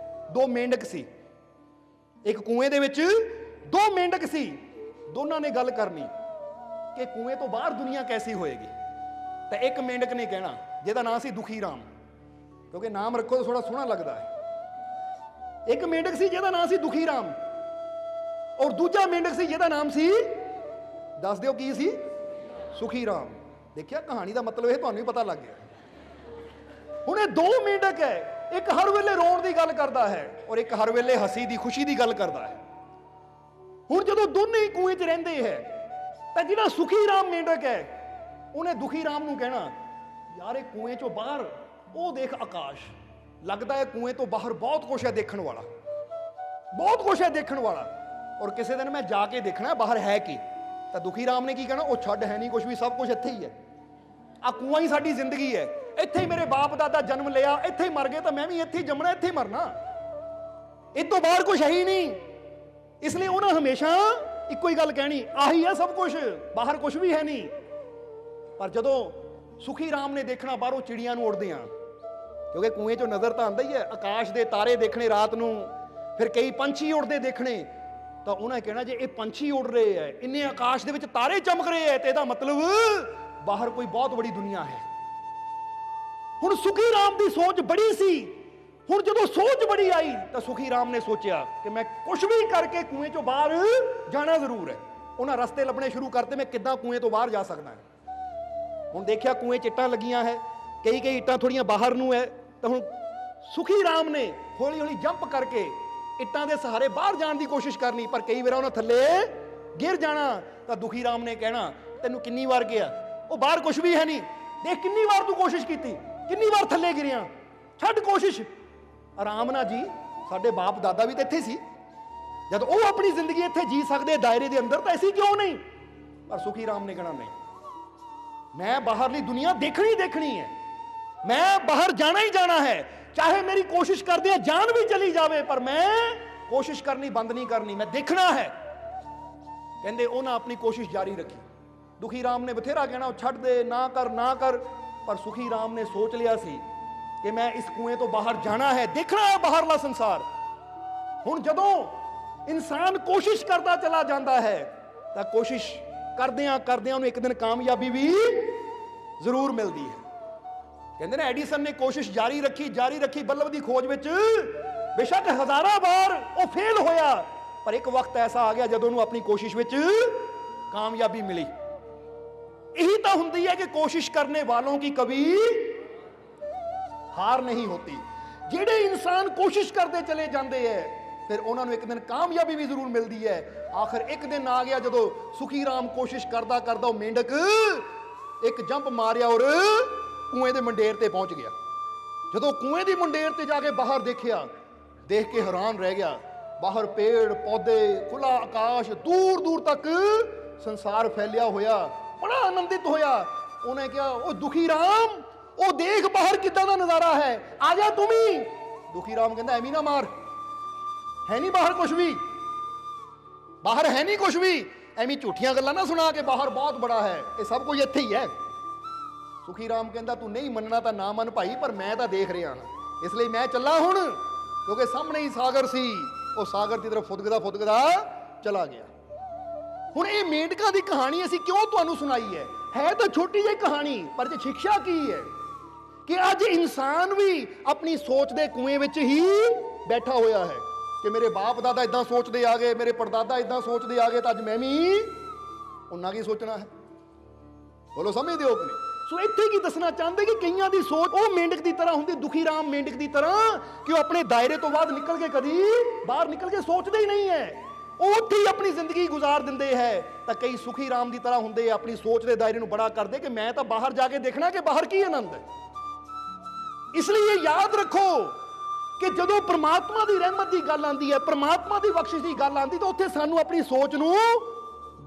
ਦੋ ਮੇਂਢਕ ਸੀ। ਇੱਕ ਕੂਏ ਦੇ ਵਿੱਚ ਦੋ ਮੇਂਢਕ ਸੀ, ਦੋਨਾਂ ਨੇ ਗੱਲ ਕਰਨੀ ਕਿ ਕੂਏ ਤੋਂ ਬਾਹਰ ਦੁਨੀਆ ਕੈਸੀ ਹੋਏਗੀ। ਤਾਂ ਇੱਕ ਮੇਂਢਕ ਨੇ ਕਹਿਣਾ, ਜਿਹਦਾ ਨਾਮ ਸੀ ਦੁਖੀ ਰਾਮ, ਕਿਉਂਕਿ ਨਾਮ ਰੱਖੋ ਤਾਂ ਥੋੜਾ ਸੋਹਣਾ ਲੱਗਦਾ ਹੈ। ਇੱਕ ਮੇਂਢਕ ਸੀ ਜਿਹਦਾ ਨਾਮ ਸੀ ਦੁਖੀ ਰਾਮ, ਔਰ ਦੂਜਾ ਮੇਂਢਕ ਸੀ ਜਿਹਦਾ ਨਾਮ ਸੀ, ਦੱਸ ਦਿਓ ਕੀ ਸੀ? ਸੁਖੀ ਰਾਮ। ਦੇਖਿਆ, ਕਹਾਣੀ ਦਾ ਮਤਲਬ ਇਹ ਤੁਹਾਨੂੰ ਵੀ ਪਤਾ ਲੱਗ ਗਿਆ। ਹੁਣ ਇਹ ਦੋ ਮੇਂਢਕ ਹੈ, ਇੱਕ ਹਰ ਵੇਲੇ ਰੋਣ ਦੀ ਗੱਲ ਕਰਦਾ ਹੈ ਔਰ ਇੱਕ ਹਰ ਵੇਲੇ ਹਸੀ ਦੀ, ਖੁਸ਼ੀ ਦੀ ਗੱਲ ਕਰਦਾ ਹੈ। ਹੁਣ ਜਦੋਂ ਦੋਨੇ ਹੀ ਕੂਏ 'ਚ ਰਹਿੰਦੇ ਹੈ ਤਾਂ ਜਿਹੜਾ ਸੁਖੀ ਰਾਮ ਮੇਂਢਕ ਹੈ ਉਹਨੇ ਦੁਖੀ ਰਾਮ ਨੂੰ ਕਹਿਣਾ, ਯਾਰ ਇਹ ਕੂਏ 'ਚੋਂ ਬਾਹਰ ਉਹ ਦੇਖ ਆਕਾਸ਼, ਲੱਗਦਾ ਹੈ ਕੂਏ ਤੋਂ ਬਾਹਰ ਬਹੁਤ ਕੁਛ ਹੈ ਦੇਖਣ ਵਾਲਾ, ਬਹੁਤ ਕੁਛ ਹੈ ਦੇਖਣ ਵਾਲਾ, ਔਰ ਕਿਸੇ ਦਿਨ ਮੈਂ ਜਾ ਕੇ ਦੇਖਣਾ ਬਾਹਰ ਹੈ ਕੀ। ਤਾਂ ਦੁਖੀ ਰਾਮ ਨੇ ਕੀ ਕਹਿਣਾ, ਉਹ ਛੱਡ, ਹੈ ਨਹੀਂ ਕੁਛ ਵੀ, ਸਭ ਕੁਝ ਇੱਥੇ ਹੀ ਹੈ। ਆ ਕੂਆ ਹੀ ਸਾਡੀ ਜ਼ਿੰਦਗੀ ਹੈ, ਇੱਥੇ ਹੀ ਮੇਰੇ ਬਾਪ ਦਾਦਾ ਜਨਮ ਲਿਆ, ਇੱਥੇ ਹੀ ਮਰ ਗਏ ਤਾਂ ਮੈਂ ਵੀ ਇੱਥੇ ਹੀ ਜੰਮਣਾ, ਇੱਥੇ ਹੀ ਮਰਨਾ, ਇਹ ਤੋਂ ਬਾਹਰ ਕੁਝ ਹੈ ਹੀ ਨਹੀਂ। ਇਸ ਲਈ ਉਹਨਾਂ ਹਮੇਸ਼ਾ ਇੱਕੋ ਹੀ ਗੱਲ ਕਹਿਣੀ, ਆਹੀ ਹੈ ਸਭ ਕੁਝ, ਬਾਹਰ ਕੁਝ ਵੀ ਹੈ ਨਹੀਂ। ਪਰ ਜਦੋਂ ਸੁਖੀ ਰਾਮ ਨੇ ਦੇਖਣਾ ਬਾਹਰੋਂ ਚਿੜੀਆਂ ਨੂੰ ਉੜਦਿਆਂ, ਕਿਉਂਕਿ ਕੂਏ 'ਚੋਂ ਨਜ਼ਰ ਤਾਂ ਆਉਂਦਾ ਹੀ ਹੈ, ਆਕਾਸ਼ ਦੇ ਤਾਰੇ ਦੇਖਣੇ ਰਾਤ ਨੂੰ, ਫਿਰ ਕਈ ਪੰਛੀ ਉੜਦੇ ਦੇਖਣੇ, ਤਾਂ ਉਹਨਾਂ ਕਹਿਣਾ ਜੇ ਇਹ ਪੰਛੀ ਉੜ ਰਹੇ ਹੈ, ਇੰਨੇ ਆਕਾਸ਼ ਦੇ ਵਿੱਚ ਤਾਰੇ ਚਮਕ ਰਹੇ ਹੈ, ਤੇ ਇਹਦਾ ਮਤਲਬ ਬਾਹਰ ਕੋਈ ਬਹੁਤ ਬੜੀ ਦੁਨੀਆ ਹੈ। ਹੁਣ ਸੁਖੀ ਰਾਮ ਦੀ ਸੋਚ ਬੜੀ ਸੀ। ਹੁਣ ਜਦੋਂ ਸੋਚ ਬੜੀ ਆਈ ਤਾਂ ਸੁਖੀ ਰਾਮ ਨੇ ਸੋਚਿਆ ਕਿ ਮੈਂ ਕੁਝ ਵੀ ਕਰਕੇ ਕੂਏ 'ਚੋਂ ਬਾਹਰ ਜਾਣਾ ਜ਼ਰੂਰ ਹੈ। ਉਹਨਾਂ ਰਸਤੇ ਲੱਭਣੇ ਸ਼ੁਰੂ ਕਰਤੇ, ਮੈਂ ਕਿੱਦਾਂ ਕੂਏ ਤੋਂ ਬਾਹਰ ਜਾ ਸਕਦਾ ਹਾਂ। ਹੁਣ ਦੇਖਿਆ ਕੂਏ 'ਚ ਇੱਟਾਂ ਲੱਗੀਆਂ ਹੈ, ਕਈ ਇੱਟਾਂ ਥੋੜੀਆਂ ਬਾਹਰ ਨੂੰ ਹੈ, ਤਾਂ ਹੁਣ ਸੁਖੀ ਰਾਮ ਨੇ ਹੌਲੀ ਹੌਲੀ ਜੰਪ ਕਰਕੇ ਇੱਟਾਂ ਦੇ ਸਹਾਰੇ ਬਾਹਰ ਜਾਣ ਦੀ ਕੋਸ਼ਿਸ਼ ਕਰਨੀ, ਪਰ ਕਈ ਵਾਰ ਉਹਨਾਂ ਥੱਲੇ ਗਿਰ ਜਾਣਾ। ਤਾਂ ਦੁਖੀ ਰਾਮ ਨੇ ਕਹਿਣਾ, ਤੈਨੂੰ ਕਿੰਨੀ ਵਾਰ ਕਿਹਾ, ਉਹ ਬਾਹਰ ਕੁਝ ਵੀ ਹੈ ਨਹੀਂ, ਦੇਖ ਕਿੰਨੀ ਵਾਰ ਤੂੰ ਕੋਸ਼ਿਸ਼ ਕੀਤੀ, ਕਿੰਨੀ ਵਾਰ ਥੱਲੇ ਗਿਰਿਆ, ਛੱਡ ਕੋਸ਼ਿਸ਼। ਆਰਾਮ ਨਾਲ ਜੀ, ਸਾਡੇ ਬਾਪ ਦਾਦਾ ਵੀ ਤਾਂ ਇੱਥੇ ਸੀ, ਜਦ ਉਹ ਆਪਣੀ ਜ਼ਿੰਦਗੀ ਇੱਥੇ ਜੀ ਸਕਦੇ ਦਾਇਰੇ ਦੇ ਅੰਦਰ, ਤਾਂ ਅਸੀਂ ਕਿਉਂ ਨਹੀਂ? ਪਰ ਸੁਖੀ ਰਾਮ ਨੇ ਕਹਿਣਾ, ਨਹੀਂ, ਮੈਂ ਬਾਹਰਲੀ ਦੁਨੀਆ ਦੇਖਣੀ ਹੈ, ਮੈਂ ਬਾਹਰ ਜਾਣਾ ਹੀ ਜਾਣਾ ਹੈ, ਚਾਹੇ ਮੇਰੀ ਕੋਸ਼ਿਸ਼ ਕਰਦੇ ਜਾਨ ਵੀ ਚਲੀ ਜਾਵੇ, ਪਰ ਮੈਂ ਕੋਸ਼ਿਸ਼ ਕਰਨੀ ਬੰਦ ਨਹੀਂ ਕਰਨੀ, ਮੈਂ ਦੇਖਣਾ ਹੈ। ਕਹਿੰਦੇ ਉਹਨਾਂ ਆਪਣੀ ਕੋਸ਼ਿਸ਼ ਜਾਰੀ ਰੱਖੀ। ਦੁਖੀ ਰਾਮ ਨੇ ਬਥੇਰਾ ਕਹਿਣਾ, ਉਹ ਛੱਡ ਦੇ, ਨਾ ਕਰ ਨਾ ਕਰ, ਪਰ ਸੁਖੀ ਰਾਮ ਨੇ ਸੋਚ ਲਿਆ ਸੀ ਕਿ ਮੈਂ ਇਸ ਕੂਏ ਤੋਂ ਬਾਹਰ ਜਾਣਾ ਹੈ, ਦੇਖਣਾ ਹੈ ਬਾਹਰਲਾ ਸੰਸਾਰ। ਹੁਣ ਜਦੋਂ ਇਨਸਾਨ ਕੋਸ਼ਿਸ਼ ਕਰਦਾ ਚਲਾ ਜਾਂਦਾ ਹੈ ਤਾਂ ਕੋਸ਼ਿਸ਼ ਕਰਦਿਆਂ ਕਰਦਿਆਂ ਉਹਨੂੰ ਇੱਕ ਦਿਨ ਕਾਮਯਾਬੀ ਵੀ ਜ਼ਰੂਰ ਮਿਲਦੀ ਹੈ। ਕਹਿੰਦੇ ਨੇ ਐਡੀਸਨ ਨੇ ਕੋਸ਼ਿਸ਼ ਜਾਰੀ ਰੱਖੀ ਬੱਲਬ ਦੀ ਖੋਜ ਵਿੱਚ, ਬੇਸ਼ੱਕ ਹਜ਼ਾਰਾਂ ਵਾਰ ਉਹ ਫੇਲ ਹੋਇਆ, ਪਰ ਇੱਕ ਵਕਤ ਐਸਾ ਆ ਗਿਆ ਜਦੋਂ ਉਹਨੂੰ ਆਪਣੀ ਕੋਸ਼ਿਸ਼ ਵਿੱਚ ਕਾਮਯਾਬੀ ਮਿਲੀ। यही तो होती है कि कोशिश करने वालों की कभी हार नहीं होती। ਜਿਹੜੇ ਇਨਸਾਨ ਕੋਸ਼ਿਸ਼ ਕਰਦੇ ਚਲੇ ਜਾਂਦੇ ਐ ਫਿਰ ਉਹਨਾਂ ਨੂੰ ਇੱਕ ਦਿਨ ਕਾਮਯਾਬੀ ਵੀ ਜ਼ਰੂਰ ਮਿਲਦੀ ਹੈ। ਆਖਰ ਇੱਕ ਦਿਨ ਆ ਗਿਆ ਜਦੋਂ ਸੁਖੀ ਰਾਮ ਕੋਸ਼ਿਸ਼ ਕਰਦਾ ਕਰਦਾ ਉਹ ਮੇਂਢਕ ਇੱਕ ਜੰਪ ਮਾਰਿਆ ਔਰ ਕੂਏ ਦੇ ਮੰਡੇਰ ਤੇ ਪਹੁੰਚ ਗਿਆ। ਜਦੋਂ ਕੂਏ ਦੀ ਮੰਡੇਰ ਤੇ ਜਾ ਕੇ ਬਾਹਰ ਦੇਖਿਆ, ਦੇਖ ਕੇ ਹੈਰਾਨ ਰਹਿ ਗਿਆ। ਬਾਹਰ ਪੇੜ ਪੌਦੇ, ਖੁੱਲਾ ਆਕਾਸ਼, ਦੂਰ ਦੂਰ ਤੱਕ ਸੰਸਾਰ ਫੈਲਿਆ ਹੋਇਆ, ਬੜਾ ਆਨੰਦਿਤ ਹੋਇਆ। ਉਹਨੇ ਕਿਹਾ, ਉਹ ਦੁਖੀ ਰਾਮ, ਉਹ ਦੇਖ ਬਾਹਰ ਕਿੱਦਾਂ ਦਾ ਨਜ਼ਾਰਾ ਹੈ, ਆ ਜਾ ਤੂੰ ਵੀ। ਦੁਖੀ ਰਾਮ ਕਹਿੰਦਾ, ਐਵੇਂ ਨਾ ਮਾਰ, ਹੈ ਨਹੀਂ ਬਾਹਰ ਕੁਛ ਵੀ, ਬਾਹਰ ਹੈ ਨਹੀਂ ਕੁਛ ਵੀ, ਐਵੇਂ ਝੂਠੀਆਂ ਗੱਲਾਂ ਨਾ ਸੁਣਾ ਕੇ ਬਾਹਰ ਬਹੁਤ ਬੜਾ ਹੈ, ਇਹ ਸਭ ਕੁਝ ਇੱਥੇ ਹੀ ਹੈ। ਸੁਖੀ ਰਾਮ ਕਹਿੰਦਾ, ਤੂੰ ਨਹੀਂ ਮੰਨਣਾ ਤਾਂ ਨਾ ਮੰਨ ਭਾਈ, ਪਰ ਮੈਂ ਤਾਂ ਦੇਖ ਰਿਹਾ ਹਾਂ, ਇਸ ਲਈ ਮੈਂ ਚੱਲਾਂ ਹੁਣ, ਕਿਉਂਕਿ ਸਾਹਮਣੇ ਹੀ ਸਾਗਰ ਸੀ। ਉਹ ਸਾਗਰ ਦੀ ਤਰਫ ਫੁਦਕਦਾ ਫੁਦਕਦਾ ਚਲਾ ਗਿਆ। ਹੁਣ ਇਹ ਮੇਂਢਕਾਂ ਦੀ ਕਹਾਣੀ ਅਸੀਂ ਕਿਉਂ ਤੁਹਾਨੂੰ ਸੁਣਾਈ ਹੈ ਤਾਂ ਛੋਟੀ ਜਿਹੀ ਕਹਾਣੀ, ਪਰ ਜੇ ਸਿੱਖਿਆ ਕੀ ਹੈ ਕਿ ਅੱਜ ਇਨਸਾਨ ਵੀ ਆਪਣੀ ਸੋਚ ਦੇ ਕੂਏ ਵਿੱਚ ਹੀ ਬੈਠਾ ਹੋਇਆ ਹੈ ਕਿ ਮੇਰੇ ਬਾਪ ਦਾਦਾ ਇਦਾਂ ਸੋਚਦੇ ਆ ਗਏ, ਮੇਰੇ ਪੜਦਾਦਾ ਇਦਾਂ ਸੋਚਦੇ ਆ ਗਏ, ਤਾਂ ਅੱਜ ਮੈਂ ਵੀ ਉਹਨਾਂ ਕੀ ਸੋਚਣਾ ਹੈ। ਬੋਲੋ, ਸਮਝਦੇ ਹੋ ਕਿ ਨਹੀਂ? ਸੋ ਇੱਥੇ ਕੀ ਦੱਸਣਾ ਚਾਹੁੰਦੇ ਕਿ ਕਈਆਂ ਦੀ ਸੋਚ ਉਹ ਮੇਂਢਕ ਦੀ ਤਰ੍ਹਾਂ ਹੁੰਦੀ, ਦੁਖੀ ਰਾਮ ਮੇਂਢਕ ਦੀ ਤਰ੍ਹਾਂ, ਕਿ ਉਹ ਆਪਣੇ ਦਾਇਰੇ ਤੋਂ ਬਾਅਦ ਨਿਕਲ ਕੇ ਕਦੀ ਬਾਹਰ ਨਿਕਲ ਕੇ ਸੋਚਦੇ ਹੀ ਨਹੀਂ ਹੈ, ਉਹ ਉੱਥੇ ਹੀ ਆਪਣੀ ਜ਼ਿੰਦਗੀ ਗੁਜ਼ਾਰ ਦਿੰਦੇ ਹੈ। ਤਾਂ ਕਈ ਸੁਖੀ ਰਾਮ ਦੀ ਤਰ੍ਹਾਂ ਹੁੰਦੇ, ਆਪਣੀ ਸੋਚ ਦੇ ਦਾਇਰੇ ਨੂੰ ਬੜਾ ਕਰਦੇ ਕਿ ਮੈਂ ਤਾਂ ਬਾਹਰ ਜਾ ਕੇ ਦੇਖਣਾ ਕਿ ਬਾਹਰ ਕੀ ਆਨੰਦ ਹੈ। ਇਸ ਲਈ ਇਹ ਯਾਦ ਰੱਖੋ ਕਿ ਜਦੋਂ ਪ੍ਰਮਾਤਮਾ ਦੀ ਰਹਿਮਤ ਦੀ ਗੱਲ ਆਉਂਦੀ ਹੈ, ਪ੍ਰਮਾਤਮਾ ਦੀ ਬਖਸ਼ਿਸ਼ ਦੀ ਗੱਲ ਆਉਂਦੀ, ਤਾਂ ਉੱਥੇ ਸਾਨੂੰ ਆਪਣੀ ਸੋਚ ਨੂੰ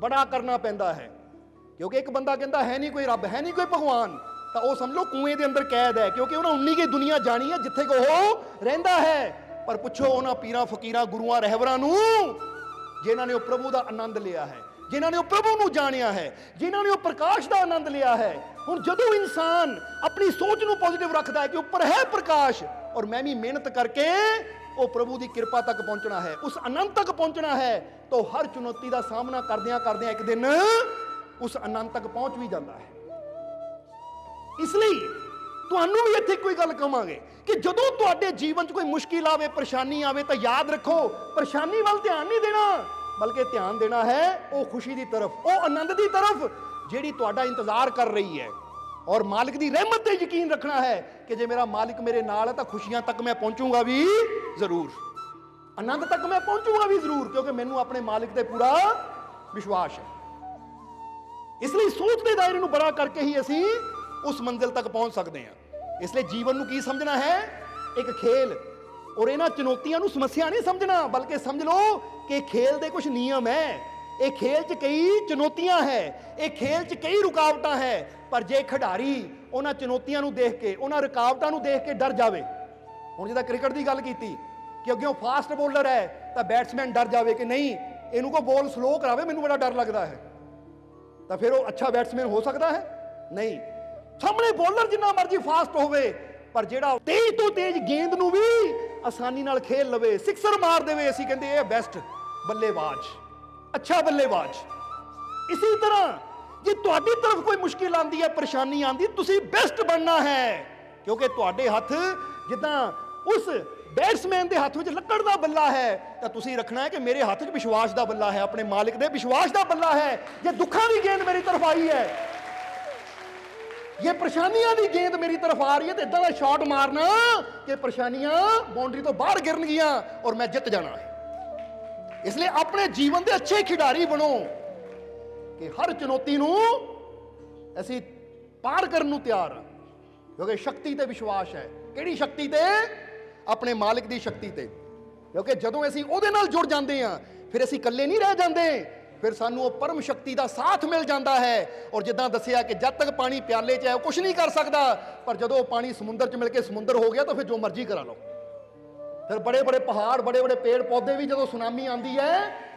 ਬੜਾ ਕਰਨਾ ਪੈਂਦਾ ਹੈ। ਕਿਉਂਕਿ ਇੱਕ ਬੰਦਾ ਕਹਿੰਦਾ ਹੈ ਨਹੀਂ ਕੋਈ ਰੱਬ, ਹੈ ਨਹੀਂ ਕੋਈ ਭਗਵਾਨ, ਤਾਂ ਉਹ ਸਮਝ ਲਓ ਕੂਏ ਦੇ ਅੰਦਰ ਕੈਦ ਹੈ, ਕਿਉਂਕਿ ਉਹਨਾਂ ਉਨੀ ਕੀ ਦੁਨੀਆ ਜਾਣੀ ਹੈ ਜਿੱਥੇ ਕਿ ਉਹ ਰਹਿੰਦਾ ਹੈ। ਪਰ ਪੁੱਛੋ ਉਹਨਾਂ ਪੀਰਾਂ ਫਕੀਰਾਂ ਗੁਰੂਆਂ ਰਹਿਬਰਾਂ ਨੂੰ ਜਿਨ੍ਹਾਂ ਨੇ ਉਹ ਪ੍ਰਭੂ ਦਾ ਆਨੰਦ ਲਿਆ ਹੈ, ਜਿਨ੍ਹਾਂ ਨੇ ਉਹ ਪ੍ਰਭੂ ਨੂੰ ਜਾਣਿਆ ਹੈ, ਜਿਨ੍ਹਾਂ ਨੇ ਉਹ ਪ੍ਰਕਾਸ਼ ਦਾ ਆਨੰਦ ਲਿਆ ਹੈ। ਹੁਣ ਜਦੋਂ ਇਨਸਾਨ ਆਪਣੀ ਸੋਚ ਨੂੰ ਪੋਜ਼ਿਟਿਵ ਰੱਖਦਾ ਹੈ ਕਿ ਉੱਪਰ ਹੈ ਪ੍ਰਕਾਸ਼, ਔਰ ਮੈਂ ਵੀ ਮਿਹਨਤ ਕਰਕੇ ਉਹ ਪ੍ਰਭੂ ਦੀ ਕਿਰਪਾ ਤੱਕ ਪਹੁੰਚਣਾ ਹੈ, ਉਸ ਆਨੰਦ ਤੱਕ ਪਹੁੰਚਣਾ ਹੈ, ਤਾਂ ਹਰ ਚੁਣੌਤੀ ਦਾ ਸਾਹਮਣਾ ਕਰਦਿਆਂ ਕਰਦਿਆਂ ਇੱਕ ਦਿਨ ਉਸ ਆਨੰਦ ਤੱਕ ਪਹੁੰਚ ਵੀ ਜਾਂਦਾ ਹੈ। ਇਸ ਲਈ ਤੁਹਾਨੂੰ ਵੀ ਇੱਥੇ ਕੋਈ ਗੱਲ ਕਹਾਂਗੇ ਕਿ ਜਦੋਂ ਤੁਹਾਡੇ ਜੀਵਨ 'ਚ ਕੋਈ ਮੁਸ਼ਕਿਲ ਆਵੇ, ਪਰੇਸ਼ਾਨੀ ਆਵੇ, ਤਾਂ ਯਾਦ ਰੱਖੋ ਪਰੇਸ਼ਾਨੀ ਵੱਲ ਧਿਆਨ ਨਹੀਂ ਦੇਣਾ, ਬਲਕਿ ਧਿਆਨ ਦੇਣਾ ਹੈ ਉਹ ਖੁਸ਼ੀ ਦੀ ਤਰਫ, ਉਹ ਆਨੰਦ ਦੀ ਤਰਫ ਜਿਹੜੀ ਤੁਹਾਡਾ ਇੰਤਜ਼ਾਰ ਕਰ ਰਹੀ ਹੈ। ਔਰ ਮਾਲਿਕ ਦੀ ਰਹਿਮਤ ਤੇ ਯਕੀਨ ਰੱਖਣਾ ਹੈ ਕਿ ਜੇ ਮੇਰਾ ਮਾਲਿਕ ਮੇਰੇ ਨਾਲ ਹੈ ਤਾਂ ਖੁਸ਼ੀਆਂ ਤੱਕ ਮੈਂ ਪਹੁੰਚੂਗਾ ਵੀ ਜ਼ਰੂਰ, ਆਨੰਦ ਤੱਕ ਮੈਂ ਪਹੁੰਚੂਗਾ ਵੀ ਜ਼ਰੂਰ, ਕਿਉਂਕਿ ਮੈਨੂੰ ਆਪਣੇ ਮਾਲਿਕ ਤੇ ਪੂਰਾ ਵਿਸ਼ਵਾਸ ਹੈ। ਇਸ ਲਈ ਸੋਚ ਦੇ ਦਾਇਰੇ ਨੂੰ ਬੜਾ ਕਰਕੇ ਹੀ ਅਸੀਂ ਉਸ ਮੰਜ਼ਿਲ ਤੱਕ ਪਹੁੰਚ ਸਕਦੇ ਹਾਂ। ਇਸ ਲਈ ਜੀਵਨ ਨੂੰ ਕੀ ਸਮਝਣਾ ਹੈ? ਇੱਕ ਖੇਲ, ਔਰ ਇਹਨਾਂ ਚੁਣੌਤੀਆਂ ਨੂੰ ਸਮੱਸਿਆ ਨਹੀਂ ਸਮਝਣਾ, ਬਲਕਿ ਸਮਝ ਲਓ ਕਿ ਖੇਲ ਦੇ ਕੁਝ ਨਿਯਮ ਹੈ, ਇਹ ਖੇਲ 'ਚ ਕਈ ਚੁਣੌਤੀਆਂ ਹੈ, ਇਹ ਖੇਲ 'ਚ ਕਈ ਰੁਕਾਵਟਾਂ ਹੈ। ਪਰ ਜੇ ਖਿਡਾਰੀ ਉਹਨਾਂ ਚੁਣੌਤੀਆਂ ਨੂੰ ਦੇਖ ਕੇ, ਉਹਨਾਂ ਰੁਕਾਵਟਾਂ ਨੂੰ ਦੇਖ ਕੇ ਡਰ ਜਾਵੇ, ਹੁਣ ਜਿੱਦਾਂ ਕ੍ਰਿਕਟ ਦੀ ਗੱਲ ਕੀਤੀ ਕਿ ਅੱਗੇ ਫਾਸਟ ਬੋਲਰ ਹੈ ਤਾਂ ਬੈਟਸਮੈਨ ਡਰ ਜਾਵੇ ਕਿ ਨਹੀਂ ਇਹਨੂੰ ਕੋਈ ਬੋਲ ਸਲੋ ਕਰਾਵੇ, ਮੈਨੂੰ ਬੜਾ ਡਰ ਲੱਗਦਾ ਹੈ, ਤਾਂ ਫਿਰ ਉਹ ਅੱਛਾ ਬੈਟਸਮੈਨ ਹੋ ਸਕਦਾ ਹੈ? ਨਹੀਂ। ਸਾਹਮਣੇ ਬੋਲਰ ਜਿੰਨਾ ਮਰਜ਼ੀ ਫਾਸਟ ਹੋਵੇ, ਪਰ ਜਿਹੜਾ ਤੇਜ਼ ਤੋਂ ਤੇਜ਼ ਗੇਂਦ ਨੂੰ ਵੀ ਆਸਾਨੀ ਨਾਲ ਖੇਲ ਲਵੇ, ਸਿਕਸਰ ਮਾਰ ਦੇਵੇ, ਅਸੀਂ ਕਹਿੰਦੇ ਇਹ ਬੈਸਟ ਬੱਲੇਬਾਜ਼, ਅੱਛਾ ਬੱਲੇਬਾਜ਼। ਇਸੇ ਤਰ੍ਹਾਂ ਜੇ ਤੁਹਾਡੀ ਤਰਫ ਕੋਈ ਮੁਸ਼ਕਿਲ ਆਂਦੀ ਹੈ, ਪਰੇਸ਼ਾਨੀ ਆਂਦੀ, ਤੁਸੀਂ ਬੈਸਟ ਬਣਨਾ ਹੈ, ਕਿਉਂਕਿ ਤੁਹਾਡੇ ਹੱਥ ਜਿੱਦਾਂ ਉਸ ਬੈਟਸਮੈਨ ਦੇ ਹੱਥ ਵਿੱਚ ਲੱਕੜ ਦਾ ਬੱਲਾ ਹੈ, ਤਾਂ ਤੁਸੀਂ ਰੱਖਣਾ ਹੈ ਕਿ ਮੇਰੇ ਹੱਥ 'ਚ ਵਿਸ਼ਵਾਸ ਦਾ ਬੱਲਾ ਹੈ, ਆਪਣੇ ਮਾਲਿਕ ਦੇ ਵਿਸ਼ਵਾਸ ਦਾ ਬੱਲਾ ਹੈ। ਜੇ ਦੁੱਖਾਂ ਦੀ ਗੇਂਦ ਮੇਰੀ ਤਰਫ ਆਈ ਹੈ, ਇਹ ਪਰੇਸ਼ਾਨੀਆਂ ਦੀ ਗੇਂਦ ਮੇਰੀ ਤਰਫ ਆ ਰਹੀ ਹੈ, ਤੇ ਇਦਾਂ ਦਾ ਸ਼ਾਟ ਮਾਰਨਾ ਕਿ ਪਰੇਸ਼ਾਨੀਆਂ ਬਾਉਂਡਰੀ ਤੋਂ ਬਾਹਰ ਗਿਰਨਗੀਆਂ ਔਰ ਮੈਂ ਜਿੱਤ ਜਾਣਾ ਹੈ। ਇਸ ਲਈ ਆਪਣੇ ਜੀਵਨ ਦੇ ਅੱਛੇ ਖਿਡਾਰੀ ਬਣੋ ਕਿ ਹਰ ਚੁਣੌਤੀ ਨੂੰ ਅਸੀਂ ਪਾਰ ਕਰਨ ਨੂੰ ਤਿਆਰ ਹਾਂ, ਕਿਉਂਕਿ ਸ਼ਕਤੀ ਤੇ ਵਿਸ਼ਵਾਸ ਹੈ। ਕਿਹੜੀ ਸ਼ਕਤੀ ਤੇ? ਆਪਣੇ ਮਾਲਿਕ ਦੀ ਸ਼ਕਤੀ ਤੇ, ਕਿਉਂਕਿ ਜਦੋਂ ਅਸੀਂ ਉਹਦੇ ਨਾਲ ਜੁੜ ਜਾਂਦੇ ਹਾਂ ਫਿਰ ਅਸੀਂ ਇਕੱਲੇ ਨਹੀਂ ਰਹਿ ਜਾਂਦੇ, ਫਿਰ ਸਾਨੂੰ ਉਹ ਪਰਮ ਸ਼ਕਤੀ ਦਾ ਸਾਥ ਮਿਲ ਜਾਂਦਾ ਹੈ। ਔਰ ਜਿੱਦਾਂ ਦੱਸਿਆ ਕਿ ਜਦ ਤੱਕ ਪਾਣੀ ਪਿਆਲੇ 'ਚ ਹੈ ਉਹ ਕੁਝ ਨਹੀਂ ਕਰ ਸਕਦਾ, ਪਰ ਜਦੋਂ ਉਹ ਪਾਣੀ ਸਮੁੰਦਰ 'ਚ ਮਿਲ ਕੇ ਸਮੁੰਦਰ ਹੋ ਗਿਆ ਤਾਂ ਫਿਰ ਜੋ ਮਰਜ਼ੀ ਕਰਾ ਲਓ। ਫਿਰ ਬੜੇ ਬੜੇ ਪਹਾੜ, ਬੜੇ ਬੜੇ ਪੇੜ ਪੌਦੇ ਵੀ ਜਦੋਂ ਸੁਨਾਮੀ ਆਉਂਦੀ ਹੈ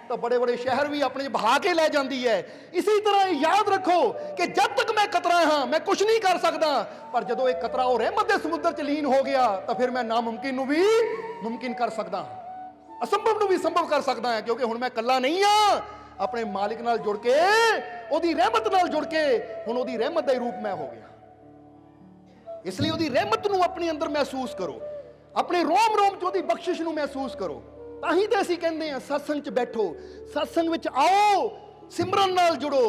ਤਾਂ ਬੜੇ ਬੜੇ ਸ਼ਹਿਰ ਵੀ ਆਪਣੇ ਬਹਾ ਕੇ ਲੈ ਜਾਂਦੀ ਹੈ। ਇਸੇ ਤਰ੍ਹਾਂ ਯਾਦ ਰੱਖੋ ਕਿ ਜਦ ਤੱਕ ਮੈਂ ਕਤਰਾ ਹਾਂ ਮੈਂ ਕੁਝ ਨਹੀਂ ਕਰ ਸਕਦਾ, ਪਰ ਜਦੋਂ ਇਹ ਕਤਰਾ ਉਹ ਰਹਿਮਤ ਦੇ ਸਮੁੰਦਰ 'ਚ ਲੀਨ ਹੋ ਗਿਆ ਤਾਂ ਫਿਰ ਮੈਂ ਨਾਮੁਮਕਿਨ ਨੂੰ ਵੀ ਮੁਮਕਿਨ ਕਰ ਸਕਦਾ ਹਾਂ, ਅਸੰਭਵ ਨੂੰ ਵੀ ਸੰਭਵ ਕਰ ਸਕਦਾ ਹਾਂ, ਕਿਉਂਕਿ ਹੁਣ ਮੈਂ ਇਕੱਲਾ ਨਹੀਂ ਹਾਂ, ਆਪਣੇ ਮਾਲਿਕ ਨਾਲ ਜੁੜ ਕੇ, ਉਹਦੀ ਰਹਿਮਤ ਨਾਲ ਜੁੜ ਕੇ ਹੁਣ ਉਹਦੀ ਰਹਿਮਤ ਦਾ ਹੀ ਰੂਪ ਮੈਂ ਹੋ ਗਿਆ। ਇਸ ਲਈ ਉਹਦੀ ਰਹਿਮਤ ਨੂੰ ਆਪਣੇ ਅੰਦਰ ਮਹਿਸੂਸ ਕਰੋ, ਆਪਣੇ ਰੋਮ ਰੋਮ 'ਚ ਉਹਦੀ ਬਖਸ਼ਿਸ਼ ਨੂੰ ਮਹਿਸੂਸ ਕਰੋ। ਤਾਂ ਹੀ ਤੇ ਅਸੀਂ ਕਹਿੰਦੇ ਹਾਂ ਸਤਸੰਗ 'ਚ ਬੈਠੋ, ਸਤਸੰਗ ਵਿੱਚ ਆਓ, ਸਿਮਰਨ ਨਾਲ ਜੁੜੋ,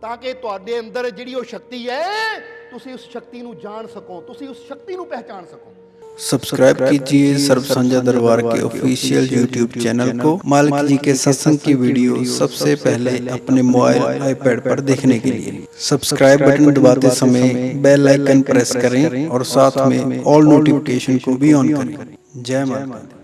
ਤਾਂ ਕਿ ਤੁਹਾਡੇ ਅੰਦਰ ਜਿਹੜੀ ਉਹ ਸ਼ਕਤੀ ਹੈ ਤੁਸੀਂ ਉਸ ਸ਼ਕਤੀ ਨੂੰ ਜਾਣ ਸਕੋ, ਤੁਸੀਂ ਉਸ ਸ਼ਕਤੀ ਨੂੰ ਪਹਿਚਾਨ ਸਕੋ। सब्सक्राइब कीजिए सर्व संध्या दरबार के ऑफिशियल यूट्यूब चैनल को मालिक जी के सत्संग की वीडियो सबसे पहले अपने मोबाइल आईपैड पर देखने के लिए सब्सक्राइब बटन दबाते समय बेल आइकन प्रेस करें और साथ में ऑल नोटिफिकेशन को भी ऑन करें। जय माता दी।